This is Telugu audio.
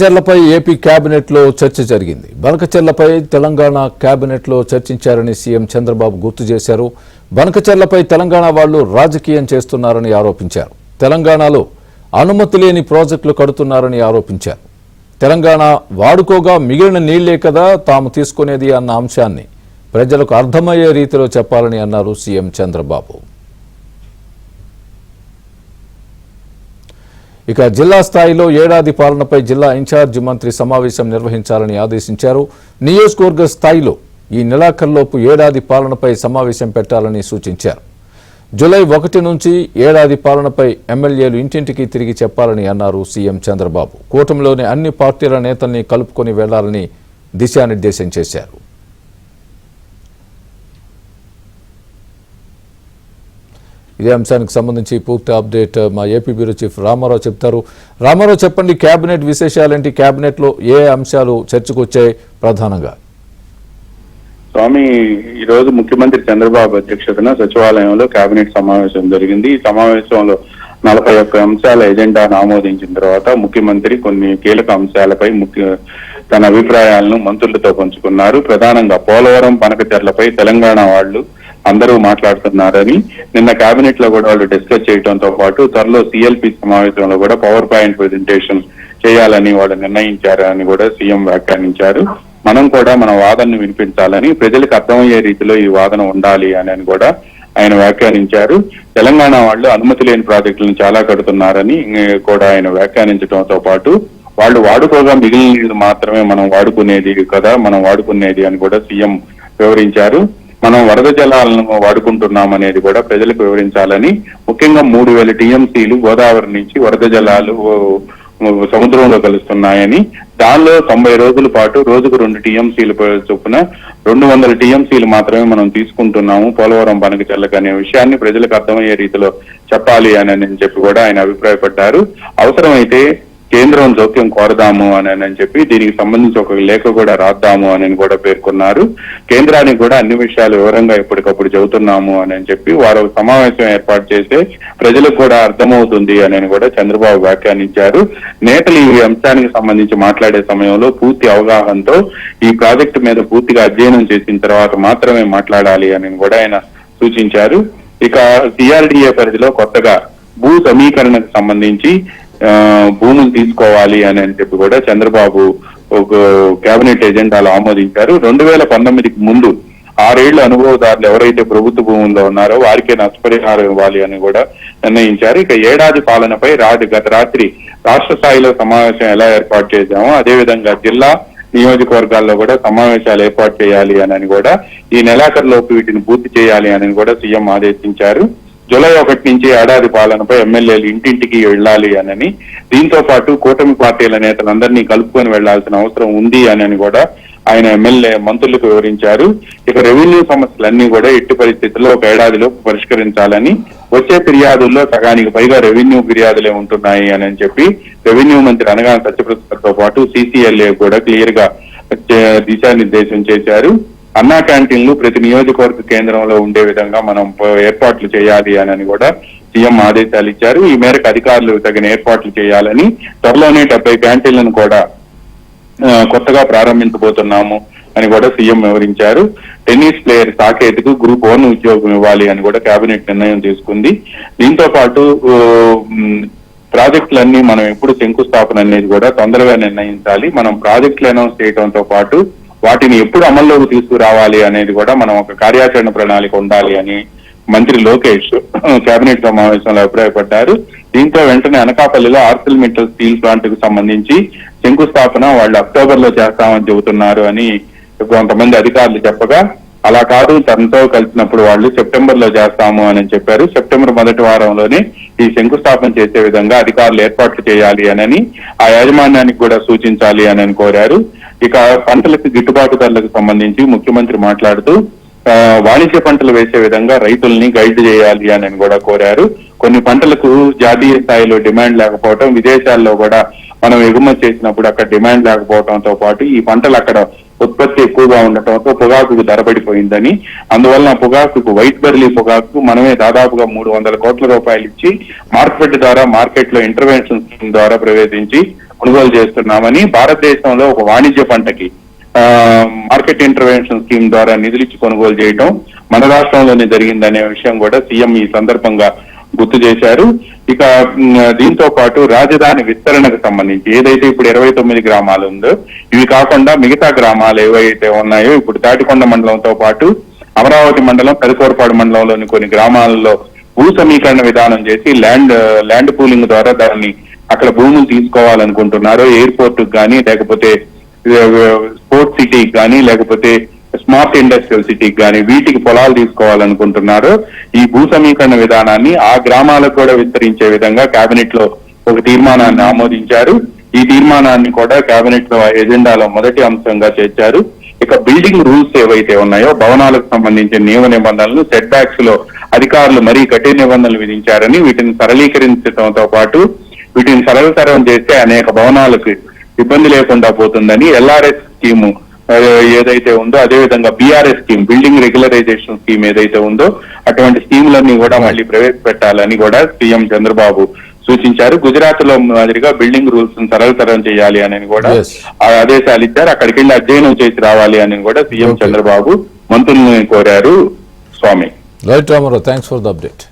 బనకచెర్లపై ఏపీ కేబినెట్ లో చర్చ జరిగింది. బనకచెర్లపై తెలంగాణ కేబినెట్ లో చర్చించారని సీఎం చంద్రబాబు గుర్తు చేశారు. బనకచెర్లపై తెలంగాణ వాళ్లు రాజకీయం చేస్తున్నారని ఆరోపించారు. తెలంగాణలో అనుమతి లేని ప్రాజెక్టులు కడుతున్నారని ఆరోపించారు. తెలంగాణ వాడుకోగా మిగిలిన నీళ్లే కదా తాము తీసుకునేది అన్న అంశాన్ని ప్రజలకు అర్థమయ్యే రీతిలో చెప్పాలని అన్నారు సీఎం చంద్రబాబు. ఇక జిల్లా స్థాయిలో ఏడాది పాలనపై జిల్లా ఇన్ఛార్జి మంత్రి సమావేశం నిర్వహించాలని ఆదేశించారు. నియోజకవర్గ స్థాయిలో ఈ నెలాఖరులోపు ఏడాది పాలనపై సమావేశం పెట్టాలని సూచించారు. జూలై 1 నుంచి ఏడాది పాలనపై ఎమ్మెల్యేలు ఇంటింటికి తిరిగి చెప్పాలని అన్నారు సీఎం చంద్రబాబు. కూటమిలోని అన్ని పార్టీల నేతల్ని కలుపుకొని వెళ్లాలని దిశానిర్దేశం చేశారు. ఇదే అంశానికి సంబంధించి పూర్తి అప్డేట్ మా ఏపీ బ్యూరో చీఫ్ రామారావు చెప్తారు. రామారావు, చెప్పండి, కేబినెట్ విశేషాలేంటి? కేబినెట్ లో ఏ అంశాలు చర్చకు వచ్చాయి ప్రధానంగా? స్వామి, ఈ రోజు ముఖ్యమంత్రి చంద్రబాబు అధ్యక్షతన సచివాలయంలో కేబినెట్ సమావేశం జరిగింది. ఈ సమావేశంలో 41 అంశాల ఎజెండాను ఆమోదించిన తర్వాత ముఖ్యమంత్రి కొన్ని కీలక అంశాలపై తన అభిప్రాయాలను మంత్రులతో పంచుకున్నారు. ప్రధానంగా పోలవరం, బనకచెర్లపై తెలంగాణ వాళ్లు అందరూ మాట్లాడుతున్నారని నిన్న కేబినెట్ లో కూడా వాళ్ళు డిస్కస్ చేయడంతో పాటు త్వరలో సిఎల్పి సమావేశంలో కూడా పవర్ పాయింట్ ప్రెజెంటేషన్ చేయాలని వాళ్ళు నిర్ణయించారని కూడా సీఎం వ్యాఖ్యానించారు. మనం కూడా మన వాదనను వినిపించాలని, ప్రజలకు అర్థమయ్యే రీతిలో ఈ వాదన ఉండాలి అని కూడా ఆయన వ్యాఖ్యానించారు. తెలంగాణ వాళ్ళు అనుమతి లేని ప్రాజెక్టులను చాలా కడుతున్నారని కూడా ఆయన వ్యాఖ్యానించడంతో పాటు వాళ్ళు వాడుకోగా మిగిలిన మాత్రమే మనం వాడుకునేది కదా అని కూడా సీఎం వివరించారు. మనం వరద జలాలను వాడుకుంటున్నాం అనేది కూడా ప్రజలకు వివరించాలని, ముఖ్యంగా 3000 టీఎంసీలు గోదావరి నుంచి వరద జలాలు సముద్రంలో కలుస్తున్నాయని, దానిలో 90 రోజుల పాటు రోజుకు 2 టీఎంసీలు చొప్పున 200 టీఎంసీలు మాత్రమే మనం తీసుకుంటున్నాము పోలవరం, బనకచెర్లకు అనే విషయాన్ని ప్రజలకు అర్థమయ్యే రీతిలో చెప్పాలి అని చెప్పి కూడా ఆయన అభిప్రాయపడ్డారు. అవసరమైతే కేంద్రం జోక్యం కోరదాము అని చెప్పి దీనికి సంబంధించి ఒక లేఖ కూడా రాద్దాము అని కూడా పేర్కొన్నారు. కేంద్రానికి కూడా అన్ని విషయాలు వివరంగా ఎప్పటికప్పుడు చెబుతున్నాము అని చెప్పి వారు సమావేశం ఏర్పాటు చేస్తే ప్రజలకు కూడా అర్థమవుతుంది అని కూడా చంద్రబాబు వ్యాఖ్యానించారు. నేతలు ఈ అంశానికి సంబంధించి మాట్లాడే సమయంలో పూర్తి అవగాహనతో ఈ ప్రాజెక్టు మీద పూర్తిగా అధ్యయనం చేసిన తర్వాత మాత్రమే మాట్లాడాలి అని కూడా ఆయన సూచించారు. ఇక సిఆర్డీఏ పరిధిలో కొత్తగా భూ సమీకరణకు సంబంధించి భూములు తీసుకోవాలి అని చెప్పి కూడా చంద్రబాబు ఒక కేబినెట్ ఎజెండాలో ఆమోదించారు. 2019కి ముందు 6 ఏళ్ల అనుభవదారులు ఎవరైతే ప్రభుత్వ భూముల్లో ఉన్నారో వారికే నష్టపరిహారం ఇవ్వాలి అని కూడా నిర్ణయించారు. ఇక ఏడాది పాలనపై గత రాత్రి రాష్ట్ర స్థాయిలో సమావేశం ఎలా ఏర్పాటు చేశామో అదేవిధంగా జిల్లా నియోజకవర్గాల్లో కూడా సమావేశాలు ఏర్పాటు చేయాలి అని కూడా ఈ నెలాఖరులోపు వీటిని పూర్తి చేయాలి అని కూడా సీఎం ఆదేశించారు. జూలై 1 నుంచి ఏడాది పాలనపై ఎమ్మెల్యేలు ఇంటింటికి వెళ్లాలి అని, దీంతో పాటు కూటమి పార్టీల నేతలందరినీ కలుపుకొని వెళ్లాల్సిన అవసరం ఉంది అని కూడా ఆయన మంత్రులకు వివరించారు. ఇక రెవెన్యూ సమస్యలన్నీ కూడా ఎట్టి పరిస్థితుల్లో ఒక ఏడాదిలో పరిష్కరించాలని, వచ్చే ఫిర్యాదుల్లో సగానికి పైగా రెవెన్యూ ఫిర్యాదులే ఉంటున్నాయి అని చెప్పి రెవెన్యూ మంత్రి అనగాని సత్యప్రసాద్తో పాటు సీసీఎల్ఏ కూడా క్లియర్ గా దిశానిర్దేశం చేశారు. అన్నా క్యాంటీన్లు ప్రతి నియోజకవర్గ కేంద్రంలో ఉండే విధంగా మనం ఏర్పాట్లు చేయాలి అని కూడా సీఎం ఆదేశాలు ఇచ్చారు. ఈ మేరకు అధికారులు తగిన ఏర్పాట్లు చేయాలని, త్వరలోనే 70 క్యాంటీన్లను కూడా కొత్తగా ప్రారంభించబోతున్నాము అని కూడా సీఎం వివరించారు. టెన్నిస్ ప్లేయర్ సాకేత్కు గ్రూప్ 1 ఉద్యోగం ఇవ్వాలి అని కూడా కేబినెట్ నిర్ణయం తీసుకుంది. దీంతో పాటు ప్రాజెక్టులన్నీ మనం ఎప్పుడు శంకుస్థాపన అనేది కూడా తొందరగా నిర్ణయించాలి. మనం ప్రాజెక్టులు అనౌన్స్ చేయడంతో పాటు వాటిని ఎప్పుడు అమల్లోకి తీసుకురావాలి అనేది కూడా మనం ఒక కార్యాచరణ ప్రణాళిక ఉండాలి అని మంత్రి లోకేష్ కేబినెట్ సమావేశంలో అభిప్రాయపడ్డారు. దీంతో వెంటనే అనకాపల్లిలో ఆర్సిల్మెటల్ స్టీల్ ప్లాంట్ కు సంబంధించి శంకుస్థాపన వాళ్ళు అక్టోబర్ లో చేస్తామని చెబుతున్నారు అని కొంతమంది అధికారులు చెప్పగా, అలా కాదు, తనతో కలిసినప్పుడు వాళ్ళు సెప్టెంబర్ లో చేస్తాము అని చెప్పారు. సెప్టెంబర్ మొదటి వారంలోనే ఈ శంకుస్థాపన చేసే విధంగా అధికారులు ఏర్పాట్లు చేయాలి అని ఆ యాజమాన్యానికి కూడా సూచించాలి అని కోరారు. ఇక పంటలకు గిట్టుబాటు ధరలకు సంబంధించి ముఖ్యమంత్రి మాట్లాడుతూ వాణిజ్య పంటలు వేసే విధంగా రైతుల్ని గైడ్ చేయాలి అని కూడా కోరారు. కొన్ని పంటలకు జాతీయ స్థాయిలో డిమాండ్ లేకపోవడం, విదేశాల్లో కూడా మనం ఎగుమతి చేసినప్పుడు అక్కడ డిమాండ్ లేకపోవడంతో పాటు ఈ పంటలు అక్కడ ఉత్పత్తి ఎక్కువగా ఉండటంతో పొగాకుకు ధర పడిపోయిందని, అందువలన పొగాకుకు వైట్ బెర్లీ పొగాకు మనమే దాదాపుగా 300 కోట్ల రూపాయలు ఇచ్చి మార్కెట్ ద్వారా మార్కెట్ లో ఇంటర్వెన్షన్ స్కీమ్ ద్వారా ప్రవేశించి కొనుగోలు చేస్తున్నామని, భారతదేశంలో ఒక వాణిజ్య పంటకి మార్కెట్ ఇంటర్వెన్షన్ స్కీమ్ ద్వారా నిధులిచ్చి కొనుగోలు చేయడం మన రాష్ట్రంలోనే జరిగిందనే విషయం కూడా సీఎం ఈ సందర్భంగా గుర్తు చేశారు. ఇక దీంతో పాటు రాజధాని విస్తరణకు సంబంధించి ఏదైతే ఇప్పుడు 29 గ్రామాలు ఉందో, ఇవి కాకుండా మిగతా గ్రామాలు ఏవైతే ఉన్నాయో ఇప్పుడు తాటికొండ మండలంతో పాటు అమరావతి మండలం, పెదకూరపాడు మండలంలోని కొన్ని గ్రామాలలో భూ సమీకరణ విధానం చేసి ల్యాండ్ పూలింగ్ ద్వారా దాన్ని అక్కడ భూములు తీసుకోవాలనుకుంటున్నారు. ఎయిర్పోర్ట్ కానీ, లేకపోతే స్పోర్ట్స్ సిటీకి కానీ, లేకపోతే స్మార్ట్ ఇండస్ట్రియల్ సిటీకి కానీ వీటికి పొలాలు తీసుకోవాలనుకుంటున్నారు. ఈ భూ సమీకరణ విధానాన్ని ఆ గ్రామాలకు కూడా విస్తరించే విధంగా కేబినెట్ లో ఒక తీర్మానాన్ని ఆమోదించారు. ఈ తీర్మానాన్ని కూడా కేబినెట్ లో ఎజెండాలో మొదటి అంశంగా చేర్చారు. ఇక బిల్డింగ్ రూల్స్ ఏవైతే ఉన్నాయో, భవనాలకు సంబంధించిన నియమ నిబంధనలు, సెట్ బ్యాక్స్ లో అధికారులు మరీ కఠిన నిబంధనలు విధించారని, వీటిని సరళీకరించడంతో పాటు వీటిని సరళతరం చేస్తే అనేక భవనాలకు ఇబ్బంది లేకుండా పోతుందని ఎల్ఆర్ఎస్ స్కీము ఏదైతే ఉందో, అదేవిధంగా BRS scheme, building regularisation scheme ఏదైతే ఉందో అటువంటి స్కీములన్నీ కూడా మళ్ళీ ప్రవేశపెట్టాలని కూడా సీఎం చంద్రబాబు సూచించారు. గుజరాత్ లో మాదిరిగా బిల్డింగ్ రూల్స్ సరళతరం చేయాలి అని కూడా ఆదేశాలు ఇచ్చారు. అక్కడికి వెళ్ళి అధ్యయనం చేసి రావాలి అని కూడా సీఎం చంద్రబాబు మంత్రులను కోరారు. Swamy right Ramarao, thanks for the update.